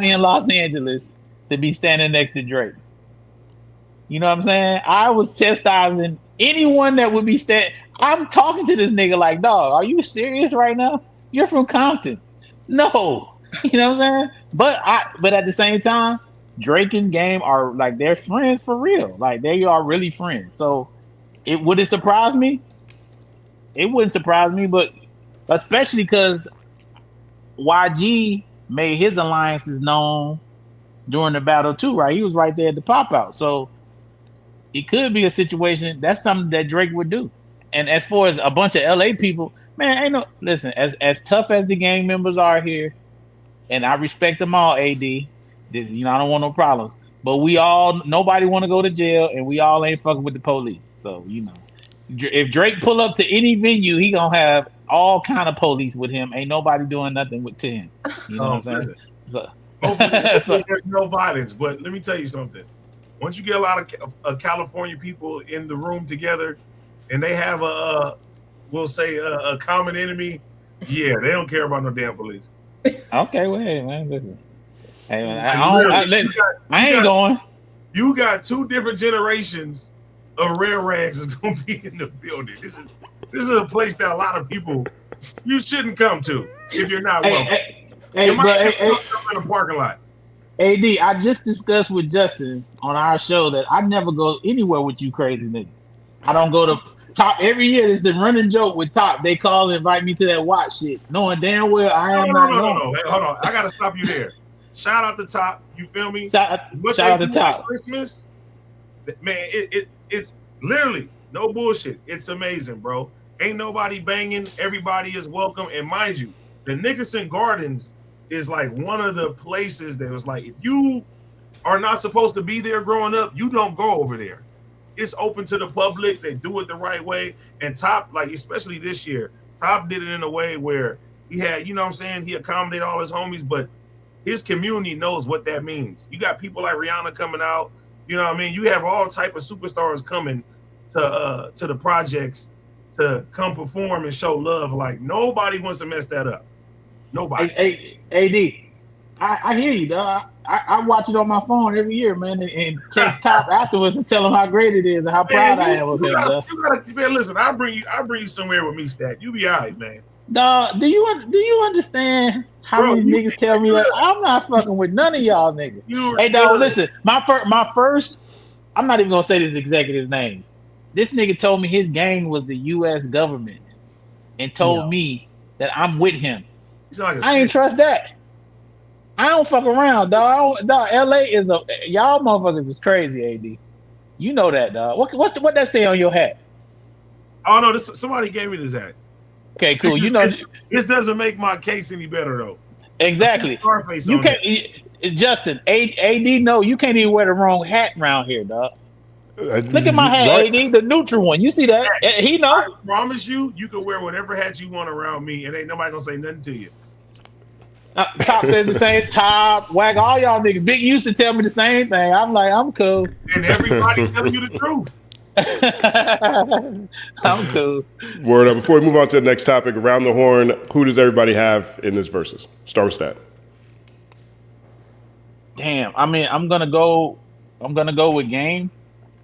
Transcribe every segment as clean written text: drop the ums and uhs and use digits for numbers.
in Los Angeles to be standing next to Drake. You know what I'm saying? I was chastising anyone that would be stand. I'm talking to this nigga like, dog, are you serious right now? You're from Compton. No. You know what I'm saying? But at the same time, Drake and Game are like they're friends for real. Like they are really friends. So it surprise me? It wouldn't surprise me, but especially because YG made his alliances known during the battle too, right? He was right there at the pop out. So it could be a situation that's something that Drake would do. And as far as a bunch of LA people, man, ain't no listen, as tough as the gang members are here, and I respect them all, AD. I don't want no problems. But nobody want to go to jail, and we all ain't fucking with the police. So, if Drake pull up to any venue, he gonna have all kind of police with him. Ain't nobody doing nothing to him. You know what I'm saying? So, hopefully there's no violence. But let me tell you something. Once you get a lot of California people in the room together, and they have we'll say a common enemy, yeah, they don't care about no damn police. Okay, well, hey, man, listen. Hey, man, I ain't going. You got two different generations of Rare Rags is gonna be in the building. This is a place that a lot of people you shouldn't come to if you're not welcome. In a parking lot. AD, I just discussed with Justin on our show that I never go anywhere with you crazy niggas. I don't go to Top every year. There's the running joke with Top. They call and invite me to that watch shit, knowing damn well I am not going. No. Hey, hold on, I gotta stop you there. Shout out to Top. You feel me? Shout out to Top. Christmas, man. It's literally no bullshit. It's amazing, bro. Ain't nobody banging. Everybody is welcome. And mind you, the Nickerson Gardens is like one of the places that was like, if you are not supposed to be there growing up, you don't go over there. It's open to the public. They do it the right way. And Top, like especially this year, Top did it in a way where he had, you know what I'm saying, he accommodated all his homies, but his community knows what that means. You got people like Rihanna coming out, you know what I mean? You have all type of superstars coming to the projects to come perform and show love. Like nobody wants to mess that up. Nobody. Hey, AD, I hear you, dog. I watch it on my phone every year, man, and text Top afterwards and tell him how great it is and how proud I am of him. Man, listen, I'll bring you somewhere with me, Stat. You be all right, man. Dog, do you understand how many niggas tell me that I'm not fucking with none of y'all niggas? Hey, dog, listen, my first, I'm not even gonna say this executive names. This nigga told me his gang was the U.S. government and told me that I'm with him. I ain't trust that. I don't fuck around, dog. LA is y'all motherfuckers is crazy, AD. You know that, dog. What that say on your hat? Oh no, somebody gave me this hat. Okay, cool. This doesn't make my case any better though. Exactly. You can't, Justin. AD, no, you can't even wear the wrong hat around here, dog. Look at my hat, AD, the neutral one. You see that? He know. I promise you can wear whatever hat you want around me, and ain't nobody gonna say nothing to you. Top says the same. Top, Wag, all y'all niggas. Big used to tell me the same thing. I'm like, I'm cool. And everybody telling you the truth. I'm cool. Word up. Before we move on to the next topic, around the horn, who does everybody have in this versus? Start with Stat. Damn. I mean, I'm gonna go with Game.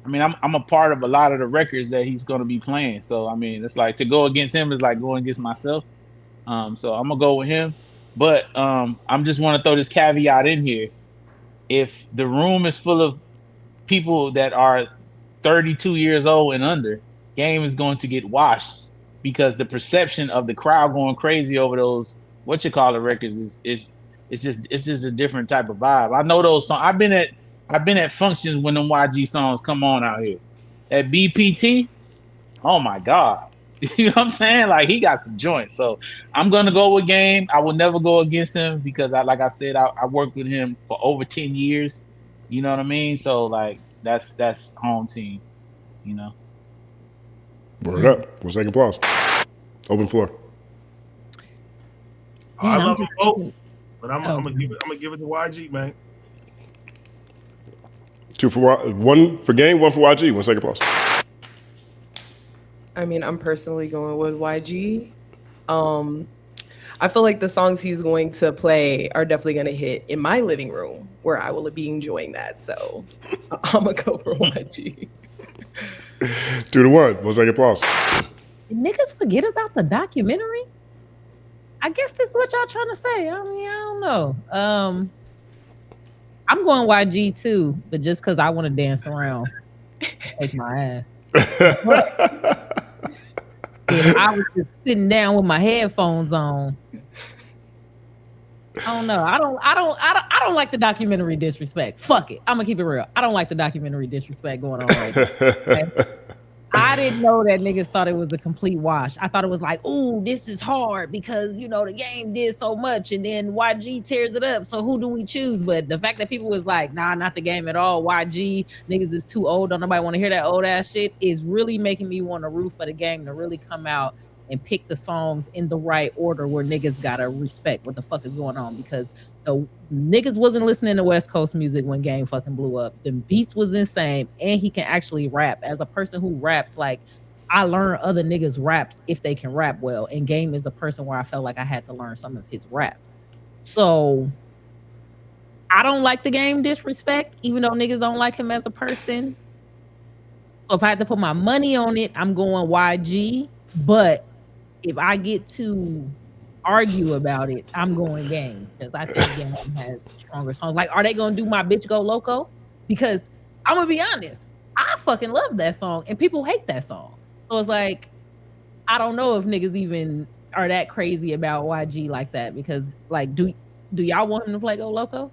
I mean, I'm a part of a lot of the records that he's gonna be playing. So I mean, it's like to go against him is like going against myself. So I'm gonna go with him. But I'm just want to throw this caveat in here. If the room is full of people that are 32 years old and under, Game is going to get washed because the perception of the crowd going crazy over those records is just a different type of vibe. I know those songs. I've been at functions when them YG songs come on out here. At BPT, oh my God. You know what I'm saying? Like he got some joints. So I'm gonna go with Game. I will never go against him because like I said, I worked with him for over 10 years. You know what I mean? So like that's home team, you know. Word up. 1 second applause. Open floor. I love them both, but I'm gonna give it to YG, man. 1 for Game, 1 for YG. 1 second applause. I mean, I'm personally going with YG. I feel like the songs he's going to play are definitely going to hit in my living room where I will be enjoying that. So I'm going to go for YG. 2-1. What's your applause? Niggas forget about the documentary? I guess that's what y'all trying to say. I mean, I don't know. I'm going YG too, but just because I want to dance around, take my ass. If I was just sitting down with my headphones on, I don't know. I don't like the documentary disrespect. Fuck it. I'm gonna keep it real. I don't like the documentary disrespect going on right now. Okay? I didn't know that niggas thought it was a complete wash. I thought it was like, ooh, this is hard because, you know, the game did so much and then YG tears it up. So who do we choose? But the fact that people was like, nah, not the game at all. YG, niggas is too old. Don't nobody want to hear that old ass shit is really making me want to root for the game to really come out and pick the songs in the right order where niggas gotta respect what the fuck is going on, because the niggas wasn't listening to West Coast music when Game fucking blew up. The beats was insane, and he can actually rap. As a person who raps, like, I learn other niggas raps if they can rap well, and Game is a person where I felt like I had to learn some of his raps. So I don't like the Game disrespect, even though niggas don't like him as a person. So if I had to put my money on it, I'm going YG. But if I get to argue about it, I'm going Game, because I think Game has stronger songs. Like, are they gonna do My Bitch Go Loco? Because I'm gonna be honest, I fucking love that song and people hate that song. So it's like, I don't know if niggas even are that crazy about YG like that, because like, do y'all want him to play Go Loco?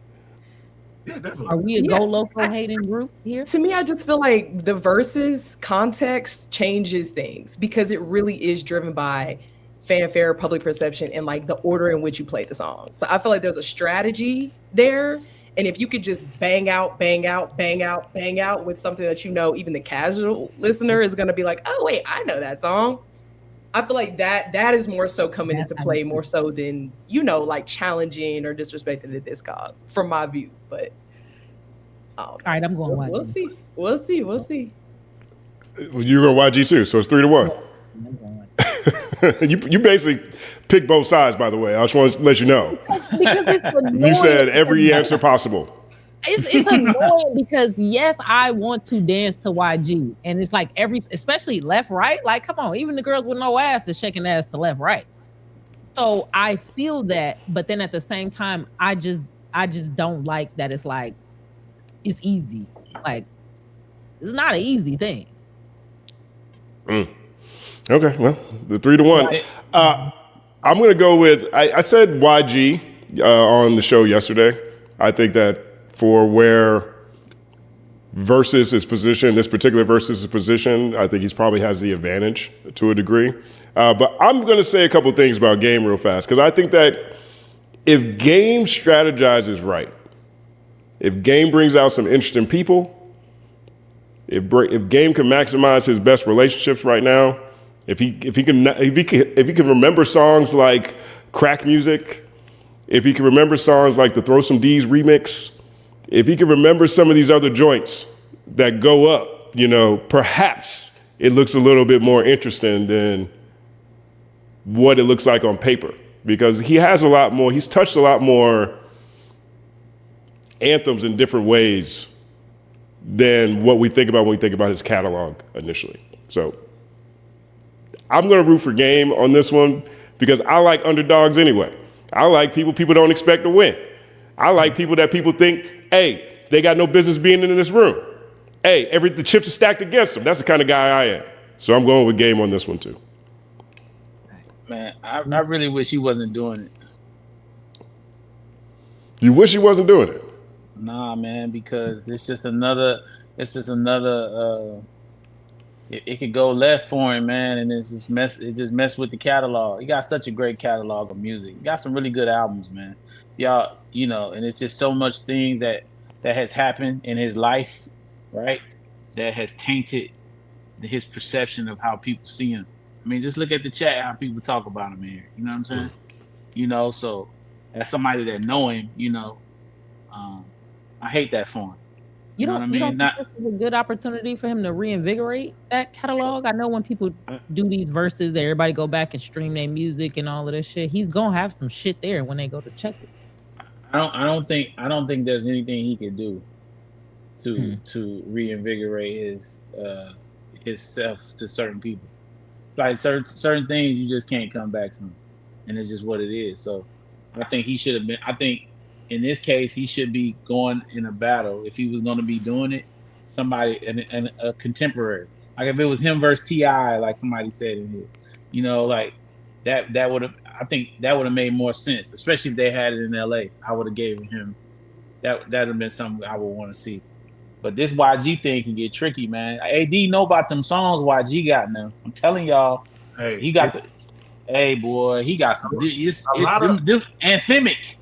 Yeah, definitely. Are we a Go Loco hating group here? To me, I just feel like the verses context changes things, because it really is driven by fanfare, public perception, and like the order in which you play the song. So I feel like there's a strategy there. And if you could just bang out, bang out, bang out, bang out with something that, you know, even the casual listener is going to be like, oh, wait, I know that song. I feel like that is more so coming into play more so than, you know, like challenging or disrespecting the discog from my view. But all right, I'm going YG. We'll see. You're going YG too, so it's 3-1. you basically picked both sides, by the way. I just want to let you know. Because it's you said every answer possible. It's annoying because yes, I want to dance to YG, and it's like especially left, right. Like, come on, even the girls with no ass is shaking ass to left, right. So I feel that, but then at the same time, I just don't like that. It's like, it's easy. Like, it's not an easy thing. Okay, well, the 3-1. I'm going to go with, I said YG on the show yesterday. I think that for where Verzuz is positioned, this particular Verzuz is positioned, I think he's probably has the advantage to a degree. But I'm going to say a couple things about Game real fast, because I think that if Game strategizes right, if Game brings out some interesting people, if Game can maximize his best relationships right now, if he can remember songs like Crack Music, if he can remember songs like the Throw Some D's remix, if he can remember some of these other joints that go up, you know, perhaps it looks a little bit more interesting than what it looks like on paper, because he has a lot more. He's touched a lot more anthems in different ways than what we think about when we think about his catalog initially. So I'm going to root for Game on this one, because I like underdogs anyway. I like people don't expect to win. I like people that people think, hey, they got no business being in this room. Hey, the chips are stacked against them. That's the kind of guy I am. So I'm going with Game on this one too. Man, I really wish he wasn't doing it. You wish he wasn't doing it? Nah, man, because it's just another. It could go left for him, man, and it's just It just mess with the catalog. He got such a great catalog of music. He got some really good albums, man. Y'all, you know, and it's just so much things that has happened in his life, right? That has tainted his perception of how people see him. I mean, just look at the chat, how people talk about him here. You know what I'm saying? You know, so as somebody that know him, you know, I hate that for him. You know what I don't you mean? don't think this is a good opportunity for him to reinvigorate that catalog? I know when people do these verses, everybody go back and stream their music and all of this shit. He's gonna have some shit there when they go to check it. I don't think there's anything he can do Hmm. to reinvigorate his self to certain people. Like certain things you just can't come back from, and it's just what it is. So I think he should have been. I think in this case he should be going in a battle if he was going to be doing it. Somebody and a contemporary, like if it was him versus Ti, like somebody said in here, like that would have. I think that would have made more sense, especially if they had it in L.A. I would have gave him that. That'd have been something I would want to see. But this YG thing can get tricky, man. AD know about them songs YG got now. I'm telling y'all, Hey, he got the. Hey boy, he got some. a It's lot of them anthemic.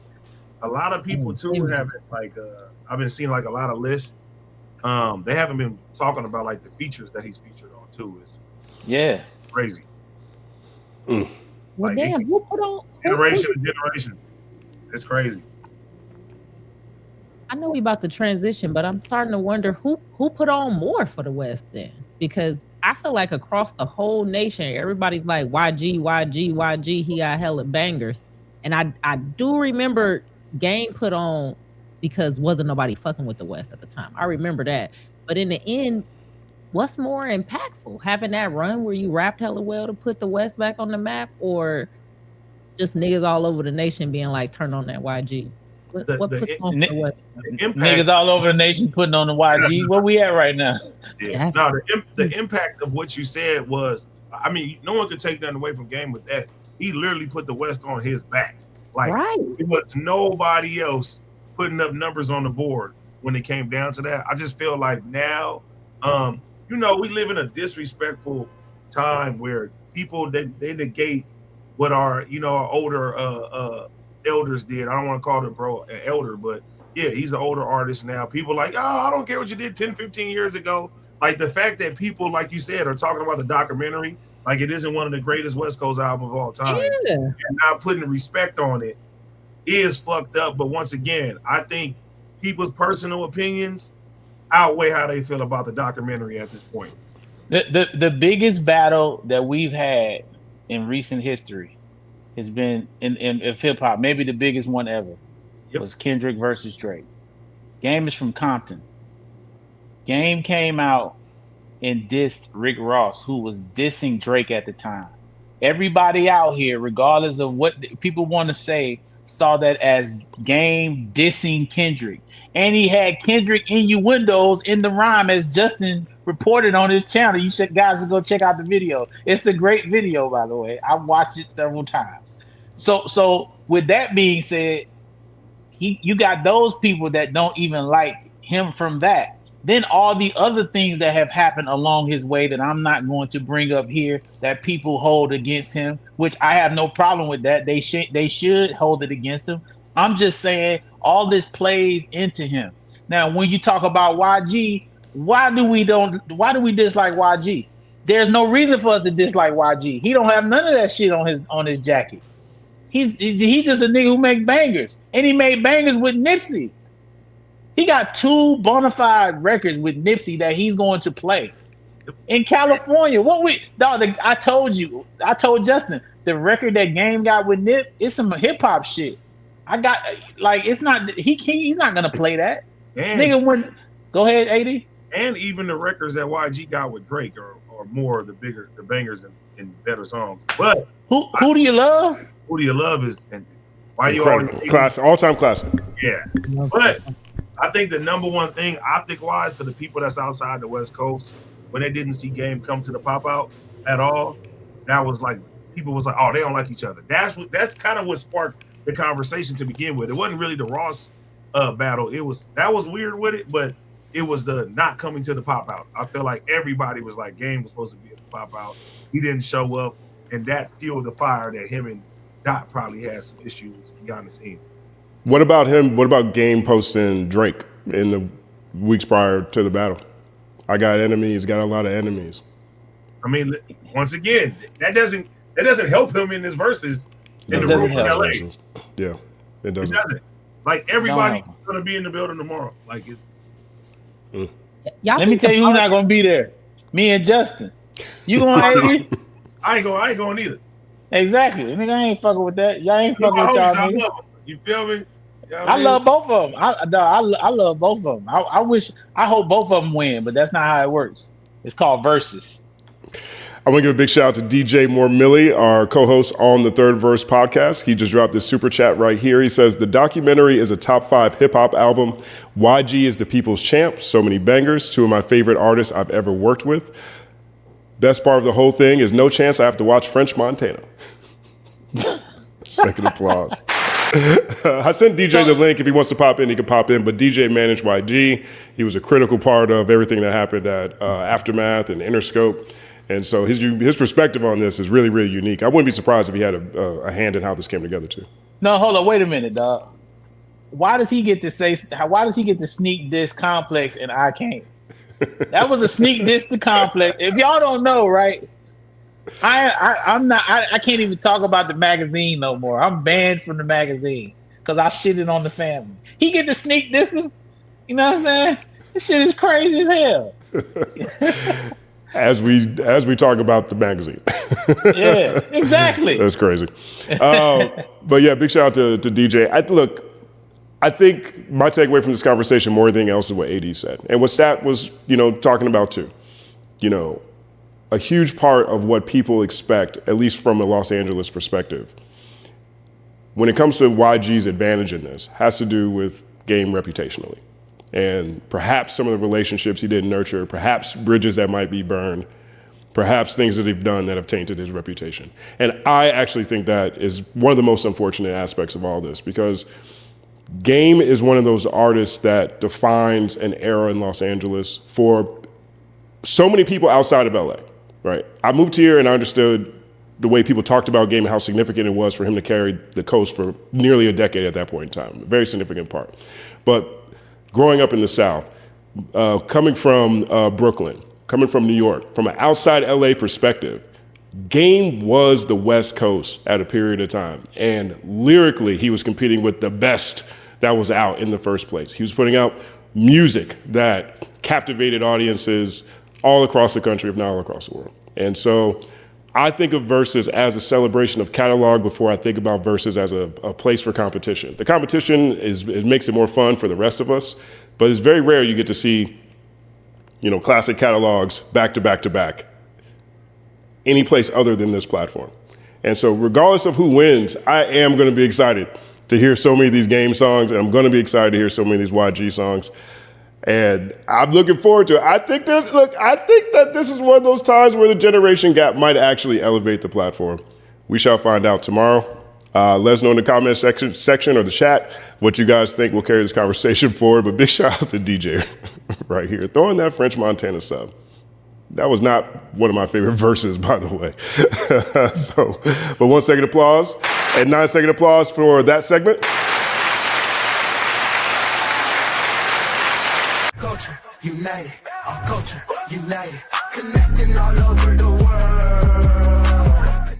a lot of people too haven't like. I've been seeing like a lot of lists. They haven't been talking about like the features that he's featured on too. Is Yeah, crazy. Well, Like, damn, who put on? Generation to generation, it's crazy. I know we about to transition, but I'm starting to wonder who put on more for the West then, because I feel like across the whole nation, everybody's like YG, YG, YG. He got hella bangers, and I do remember Game put on because wasn't nobody fucking with the West at the time. I remember that, but in the end, what's more impactful, having that run where you rapped hella well to put the West back on the map, or just niggas all over the nation being like, turn on that YG? What puts on for the West? Impact, niggas all over the nation putting on the YG. Where we at right now? Yeah. No, the impact of what you said was, I mean, no one could take nothing away from Game with that. He literally put the West on his back. Like, right. It was nobody else putting up numbers on the board when it came down to that. I just feel like now, we live in a disrespectful time where people they negate what our older elders did. I don't want to call the bro an elder, but yeah, he's an older artist now. People like, oh, I don't care what you did 10, 15 years ago. Like the fact that people, like you said, are talking about the documentary, like it isn't one of the greatest West Coast albums of all time, and not putting respect on it is fucked up. But once again, I think people's personal opinions outweigh how they feel about the documentary at this point. The biggest battle that we've had in recent history has been in hip hop, maybe the biggest one ever. Was Kendrick versus Drake. Game is from Compton. Game came out and dissed Rick Ross, who was dissing Drake at the time. Everybody out here, regardless of what people want to say, saw that as Game dissing Kendrick. And he had Kendrick innuendos in the rhyme, as Justin reported on his channel. You guys go check out the video. It's a great video, by the way. I've watched it several times. So with that being said, you got those people that don't even like him from that. Then all the other things that have happened along his way that I'm not going to bring up here that people hold against him, which I have no problem with that. They should hold it against him. I'm just saying all this plays into him. Now, when you talk about YG, why do we dislike YG? There's no reason for us to dislike YG. He don't have none of that shit on his jacket. He's just a nigga who make bangers, and he made bangers with Nipsey. He got 2 bona fide records with Nipsey that he's going to play in California. I told Justin the record that Game got with Nip is some hip hop shit. It's not he's not gonna play that. And, nigga, go ahead, AD. And even the records that YG got with Drake are more the bangers and better songs. But who do you love? Who Do You Love is and why incredible. You classic, all-time classic. Yeah. But I think the number one thing optic-wise for the people that's outside the West Coast, when they didn't see Game come to the pop-out at all, that was like, people was like, oh, they don't like each other. That's kind of what sparked the conversation to begin with. It wasn't really the Ross battle. That was weird with it, but it was the not coming to the pop-out. I feel like everybody was like, Game was supposed to be at the pop-out. He didn't show up, and that fueled the fire that him and Dot probably had some issues behind the scenes. What about him? What about Game posting Drake in the weeks prior to the battle? I got enemies, got a lot of enemies. I mean, once again, that doesn't help him in his verses in the room in LA. Yeah, it doesn't. Like everybody's gonna be in the building tomorrow. Like Y'all Let me tell you who's not gonna be there. Me and Justin. You gonna hate me? I ain't going either. Exactly. Nigga, I ain't fucking with that. Y'all ain't fucking with y'all, nigga. You feel me? I love both of them. I love both of them. I hope both of them win, but that's not how it works. It's called Versus. I want to give a big shout out to DJ Moore Millie, our co-host on the Third Verse podcast. He just dropped this super chat right here. He says, the documentary is a top 5 hip-hop album. YG is the people's champ. So many bangers. 2 of my favorite artists I've ever worked with. Best part of the whole thing is no chance I have to watch French Montana. Second applause. I sent DJ the link. If he wants to pop in, he can pop in. But DJ managed YG. He was a critical part of everything that happened at Aftermath and Interscope. And so his perspective on this is really, really unique. I wouldn't be surprised if he had a hand in how this came together too. No, hold on. Wait a minute, dog. Why does he get to sneak diss Complex and I can't? That was a sneak diss to Complex. If y'all don't know, right? I can't even talk about the magazine no more. I'm banned from the magazine because I shitted on the family. He get to sneak diss him. You know what I'm saying? This shit is crazy as hell. As we talk about the magazine. Yeah, exactly. That's crazy. But yeah, big shout out to DJ. I think my takeaway from this conversation more than anything else is what AD said. And what Stat was, talking about too. A huge part of what people expect, at least from a Los Angeles perspective, when it comes to YG's advantage in this, has to do with game reputationally. And perhaps some of the relationships he didn't nurture, perhaps bridges that might be burned, perhaps things that he've done that have tainted his reputation. And I actually think that is one of the most unfortunate aspects of all this, because Game is one of those artists that defines an era in Los Angeles for so many people outside of LA, right? I moved here and I understood the way people talked about Game and how significant it was for him to carry the coast for nearly a decade at that point in time, a very significant part. But growing up in the South, coming from Brooklyn, coming from New York, from an outside LA perspective, Game was the West Coast at a period of time. And lyrically, he was competing with the best that was out in the first place. He was putting out music that captivated audiences all across the country, if not all across the world. And so I think of Versus as a celebration of catalog before I think about Versus as a place for competition. The competition it makes it more fun for the rest of us, but it's very rare you get to see, classic catalogs back to back to back any place other than this platform. And so regardless of who wins, I am going to be excited to hear so many of these Game songs, and I'm going to be excited to hear so many of these YG songs. And I'm looking forward to it. I think that this is one of those times where the generation gap might actually elevate the platform. We shall find out tomorrow. Let us know in the comment section or the chat what you guys think will carry this conversation forward. But big shout out to DJ right here, throwing that French Montana sub. That was not one of my favorite verses, by the way. But 1 second applause and 9 second applause for that segment. Culture united, our culture united, connecting all over the world.